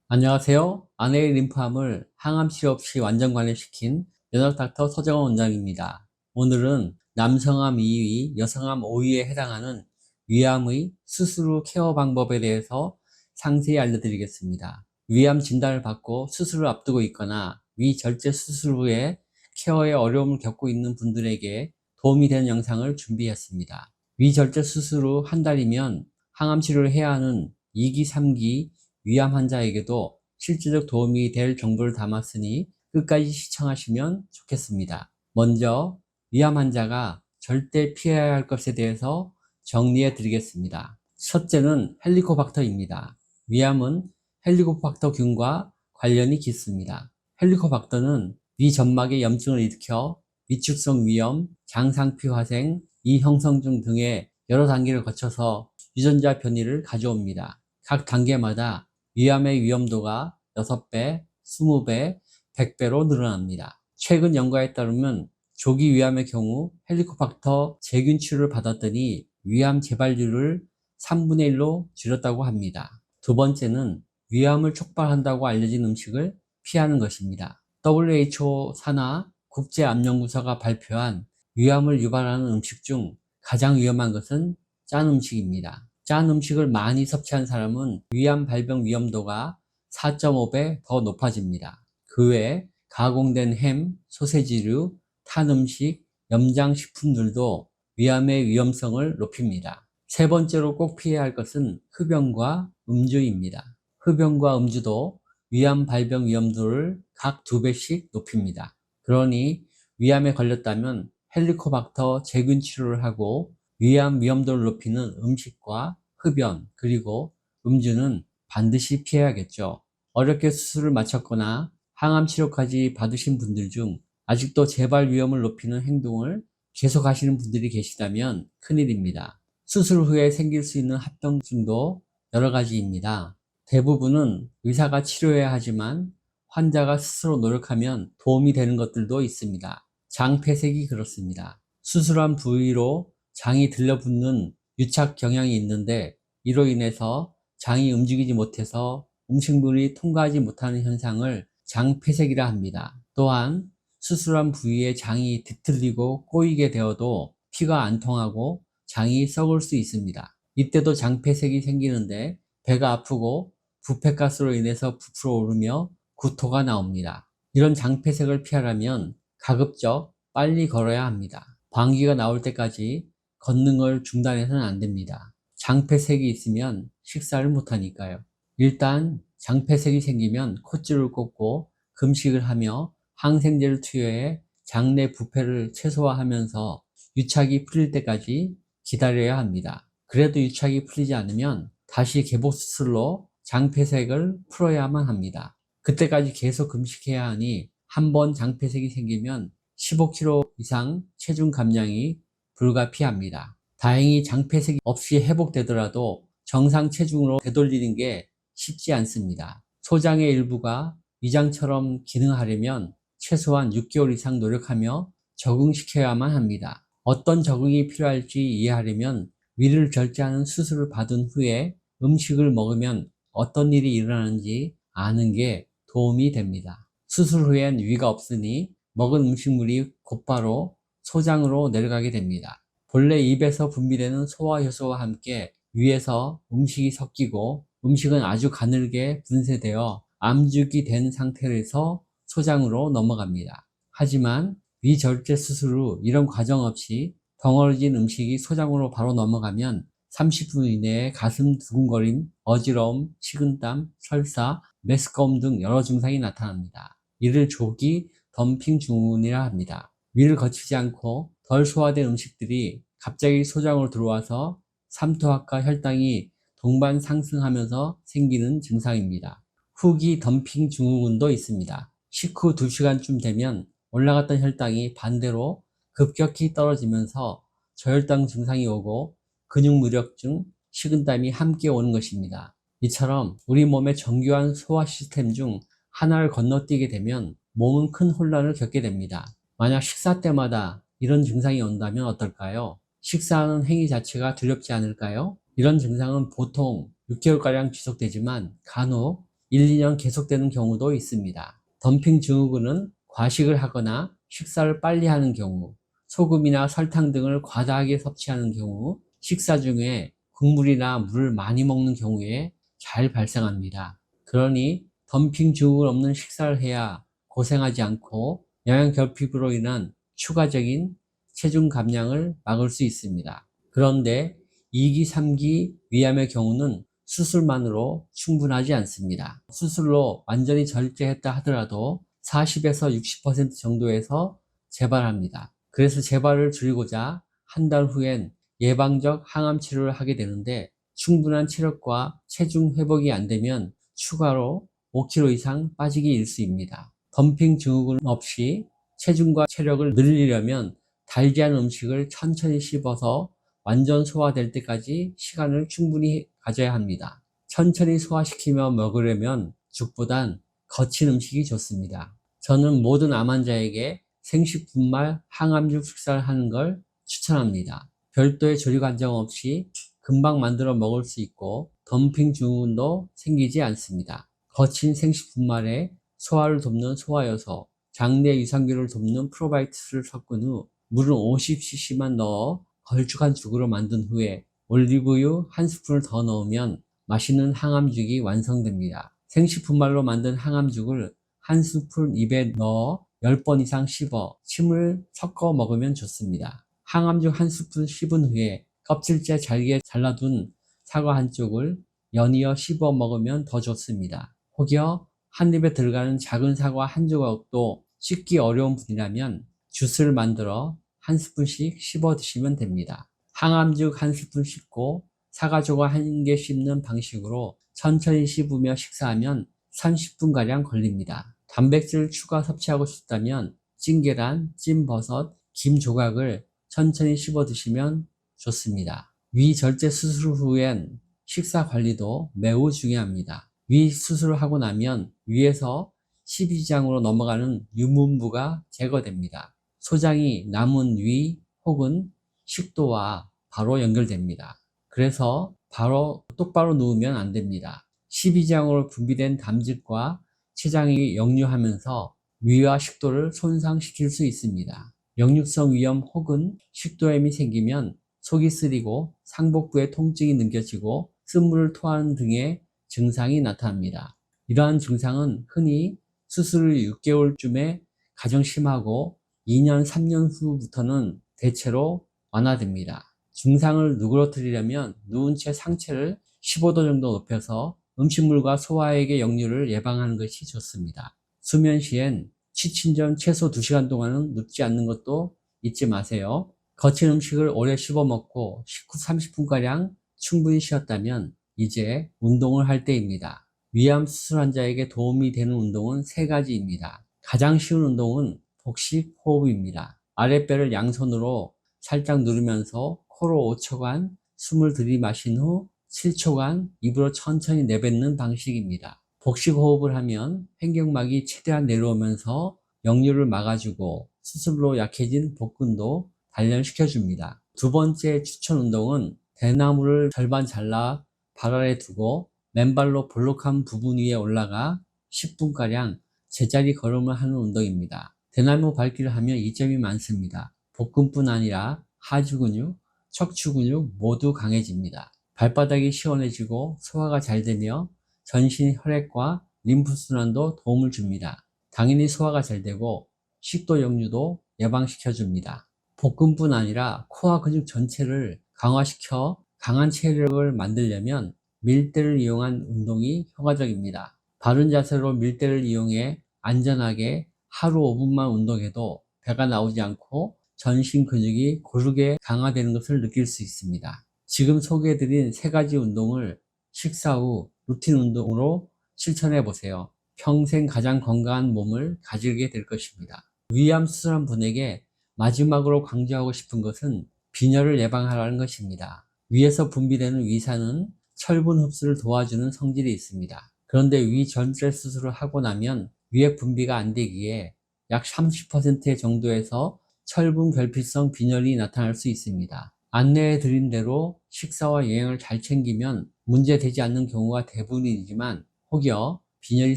안녕하세요. 아내의 림프암을 항암 치료 없이 완전 관리시킨 면역닥터 서정원 원장입니다. 오늘은 남성암 2위, 여성암 5위에 해당하는 위암의 수술 후 케어 방법에 대해서 상세히 알려드리겠습니다. 위암 진단을 받고 수술을 앞두고 있거나 위절제 수술 후에 케어에 어려움을 겪고 있는 분들에게 도움이 되는 영상을 준비했습니다. 위절제 수술 후 한 달이면 항암 치료를 해야 하는 2기, 3기 위암 환자에게도 실질적 도움이 될 정보를 담았으니 끝까지 시청하시면 좋겠습니다. 먼저 위암 환자가 절대 피해야 할 것에 대해서 정리해 드리겠습니다. 첫째는 헬리코박터입니다. 위암은 헬리코박터균과 관련이 깊습니다. 헬리코박터는 위 점막에 염증을 일으켜 위축성 위염, 장상피 화생, 이형성증 등의 여러 단계를 거쳐서 유전자 변이를 가져옵니다. 각 단계마다 위암의 위험도가 6배, 20배, 100배로 늘어납니다. 최근 연구에 따르면 조기 위암의 경우 헬리코박터 제균 치료를 받았더니 위암 재발률을 3분의 1로 줄였다고 합니다. 두 번째는 위암을 촉발한다고 알려진 음식을 피하는 것입니다. WHO 산하 국제암연구소가 발표한 위암을 유발하는 음식 중 가장 위험한 것은 짠 음식입니다. 짠 음식을 많이 섭취한 사람은 위암 발병 위험도가 4.5배 더 높아집니다. 그 외에 가공된 햄, 소세지류, 탄 음식, 염장 식품들도 위암의 위험성을 높입니다. 세 번째로 꼭 피해야 할 것은 흡연과 음주입니다. 흡연과 음주도 위암 발병 위험도를 각 2배씩 높입니다. 그러니 위암에 걸렸다면 헬리코박터 제균 치료를 하고 위암 위험도를 높이는 음식과 흡연 그리고 음주는 반드시 피해야겠죠. 어렵게 수술을 마쳤거나 항암 치료까지 받으신 분들 중 아직도 재발 위험을 높이는 행동을 계속 하시는 분들이 계시다면 큰일입니다. 수술 후에 생길 수 있는 합병증도 여러 가지입니다. 대부분은 의사가 치료해야 하지만 환자가 스스로 노력하면 도움이 되는 것들도 있습니다. 장 폐색이 그렇습니다. 수술한 부위로 장이 들러붙는 유착 경향이 있는데 이로 인해서 장이 움직이지 못해서 음식물이 통과하지 못하는 현상을 장 폐색이라 합니다. 또한 수술한 부위에 장이 뒤틀리고 꼬이게 되어도 피가 안 통하고 장이 썩을 수 있습니다. 이때도 장 폐색이 생기는데 배가 아프고 부패가스로 인해서 부풀어 오르며 구토가 나옵니다. 이런 장 폐색을 피하려면 가급적 빨리 걸어야 합니다. 방귀가 나올 때까지 걷는 걸 중단해서는 안 됩니다. 장폐색이 있으면 식사를 못하니까요. 일단 장폐색이 생기면 콧줄을 꽂고 금식을 하며 항생제를 투여해 장내 부패를 최소화하면서 유착이 풀릴 때까지 기다려야 합니다. 그래도 유착이 풀리지 않으면 다시 개복수술로 장폐색을 풀어야만 합니다. 그때까지 계속 금식해야 하니 한번 장폐색이 생기면 15kg 이상 체중 감량이 불가피합니다. 다행히 장폐색이 없이 회복되더라도 정상 체중으로 되돌리는 게 쉽지 않습니다. 소장의 일부가 위장처럼 기능하려면 최소한 6개월 이상 노력하며 적응시켜야만 합니다. 어떤 적응이 필요할지 이해하려면 위를 절제하는 수술을 받은 후에 음식을 먹으면 어떤 일이 일어나는지 아는 게 도움이 됩니다. 수술 후엔 위가 없으니 먹은 음식물이 곧바로 소장으로 내려가게 됩니다. 본래 입에서 분비되는 소화효소와 함께 위에서 음식이 섞이고 음식은 아주 가늘게 분쇄되어 암죽이 된 상태에서 소장으로 넘어갑니다. 하지만 위절제 수술 후 이런 과정 없이 덩어러진 음식이 소장으로 바로 넘어가면 30분 이내에 가슴 두근거림, 어지러움, 식은땀, 설사, 메스꺼움 등 여러 증상이 나타납니다. 이를 조기 덤핑 증후군이라 합니다. 위를 거치지 않고 덜 소화된 음식들이 갑자기 소장으로 들어와서 삼투압과 혈당이 동반 상승하면서 생기는 증상입니다. 후기 덤핑 증후군도 있습니다. 식후 2시간쯤 되면 올라갔던 혈당이 반대로 급격히 떨어지면서 저혈당 증상이 오고 근육무력증, 식은땀이 함께 오는 것입니다. 이처럼 우리 몸의 정교한 소화 시스템 중 하나를 건너뛰게 되면 몸은 큰 혼란을 겪게 됩니다. 만약 식사 때마다 이런 증상이 온다면 어떨까요? 식사하는 행위 자체가 두렵지 않을까요? 이런 증상은 보통 6개월가량 지속되지만 간혹 1, 2년 계속되는 경우도 있습니다. 덤핑 증후군은 과식을 하거나 식사를 빨리 하는 경우, 소금이나 설탕 등을 과다하게 섭취하는 경우, 식사 중에 국물이나 물을 많이 먹는 경우에 잘 발생합니다. 그러니 덤핑 증후군 없는 식사를 해야 고생하지 않고 영양결핍으로 인한 추가적인 체중 감량을 막을 수 있습니다. 그런데 2기, 3기 위암의 경우는 수술만으로 충분하지 않습니다. 수술로 완전히 절제했다 하더라도 40에서 60% 정도에서 재발합니다. 그래서 재발을 줄이고자 한 달 후엔 예방적 항암 치료를 하게 되는데 충분한 체력과 체중 회복이 안 되면 추가로 5kg 이상 빠지기 일쑤입니다. 덤핑 증후군 없이 체중과 체력을 늘리려면 달지한 음식을 천천히 씹어서 완전 소화될 때까지 시간을 충분히 가져야 합니다. 천천히 소화시키며 먹으려면 죽보단 거친 음식이 좋습니다. 저는 모든 암 환자에게 생식 분말 항암죽 식사를 하는 걸 추천합니다. 별도의 조리 과정 없이 금방 만들어 먹을 수 있고 덤핑 증후군도 생기지 않습니다. 거친 생식 분말에 소화를 돕는 소화효소, 장내 유산균을 돕는 프로바이오틱스를 섞은 후 물은 50cc만 넣어 걸쭉한 죽으로 만든 후에 올리브유 한 스푼을 더 넣으면 맛있는 항암죽이 완성됩니다. 생식분말로 만든 항암죽을 한 스푼 입에 넣어 10번 이상 씹어 침을 섞어 먹으면 좋습니다. 항암죽 한 스푼 씹은 후에 껍질째 잘게 잘라둔 사과 한 쪽을 연이어 씹어 먹으면 더 좋습니다. 혹여 한 입에 들어가는 작은 사과 한 조각도 씹기 어려운 분이라면 주스를 만들어 한 스푼씩 씹어 드시면 됩니다. 항암죽 한 스푼 씹고 사과 조각 한 개 씹는 방식으로 천천히 씹으며 식사하면 30분가량 걸립니다. 단백질 추가 섭취하고 싶다면 찐계란, 찐버섯, 김 조각을 천천히 씹어 드시면 좋습니다. 위 절제 수술 후엔 식사 관리도 매우 중요합니다. 위 수술을 하고 나면 위에서 십이지장으로 넘어가는 유문부가 제거됩니다. 소장이 남은 위 혹은 식도와 바로 연결됩니다. 그래서 바로 똑바로 누우면 안 됩니다. 십이지장으로 분비된 담즙과 췌장이 역류하면서 위와 식도를 손상시킬 수 있습니다. 역류성 위염 혹은 식도염이 생기면 속이 쓰리고 상복부에 통증이 느껴지고 쓴물을 토하는 등의 증상이 나타납니다. 이러한 증상은 흔히 수술 후 6개월쯤에 가장 심하고 2년, 3년 후부터는 대체로 완화됩니다. 증상을 누그러뜨리려면 누운 채 상체를 15도 정도 높여서 음식물과 소화액의 역류를 예방하는 것이 좋습니다. 수면 시엔 취침 전 최소 2시간 동안은 눕지 않는 것도 잊지 마세요. 거친 음식을 오래 씹어 먹고 식후 30분가량 충분히 쉬었다면 이제 운동을 할 때입니다. 위암 수술 환자에게 도움이 되는 운동은 3가지입니다. 가장 쉬운 운동은 복식 호흡입니다. 아랫배를 양손으로 살짝 누르면서 코로 5초간 숨을 들이마신 후 7초간 입으로 천천히 내뱉는 방식입니다. 복식 호흡을 하면 횡격막이 최대한 내려오면서 역류를 막아주고 수술로 약해진 복근도 단련시켜줍니다. 두 번째 추천 운동은 대나무를 절반 잘라 발 아래 두고 맨발로 볼록한 부분 위에 올라가 10분가량 제자리 걸음을 하는 운동입니다. 대나무 밟기를 하면 이점이 많습니다. 복근뿐 아니라 하주 근육, 척추 근육 모두 강해집니다. 발바닥이 시원해지고 소화가 잘 되며 전신 혈액과 림프순환도 도움을 줍니다. 당연히 소화가 잘 되고 식도 역류도 예방시켜 줍니다. 복근뿐 아니라 코와 근육 전체를 강화시켜 강한 체력을 만들려면 밀대를 이용한 운동이 효과적입니다. 바른 자세로 밀대를 이용해 안전하게 하루 5분만 운동해도 배가 나오지 않고 전신 근육이 고르게 강화되는 것을 느낄 수 있습니다. 지금 소개해드린 3가지 운동을 식사 후 루틴 운동으로 실천해 보세요. 평생 가장 건강한 몸을 가지게 될 것입니다. 위암 수술한 분에게 마지막으로 강조하고 싶은 것은 빈혈을 예방하라는 것입니다. 위에서 분비되는 위산은 철분 흡수를 도와주는 성질이 있습니다. 그런데 위 전체 수술을 하고 나면 위액 분비가 안 되기에 약 30% 정도에서 철분 결핍성 빈혈이 나타날 수 있습니다. 안내해 드린 대로 식사와 영양을 잘 챙기면 문제되지 않는 경우가 대부분이지만 혹여 빈혈이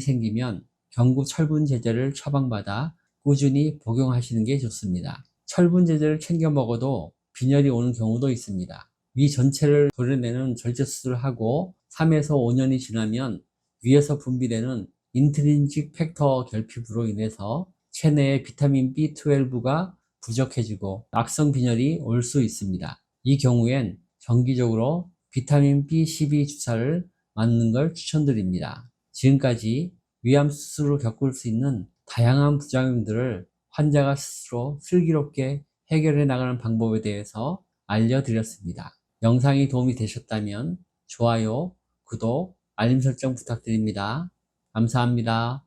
생기면 경구 철분 제제를 처방받아 꾸준히 복용하시는 게 좋습니다. 철분 제제를 챙겨 먹어도 빈혈이 오는 경우도 있습니다. 위 전체를 도려내는 절제수술을 하고 3에서 5년이 지나면 위에서 분비되는 인트린식 팩터 결핍으로 인해서 체내의 비타민 B12가 부족해지고 악성 빈혈이 올 수 있습니다. 이 경우엔 정기적으로 비타민 B12 주사를 맞는 걸 추천드립니다. 지금까지 위암 수술로 겪을 수 있는 다양한 부작용들을 환자가 스스로 슬기롭게 해결해 나가는 방법에 대해서 알려드렸습니다. 영상이 도움이 되셨다면 좋아요, 구독, 알림 설정 부탁드립니다. 감사합니다.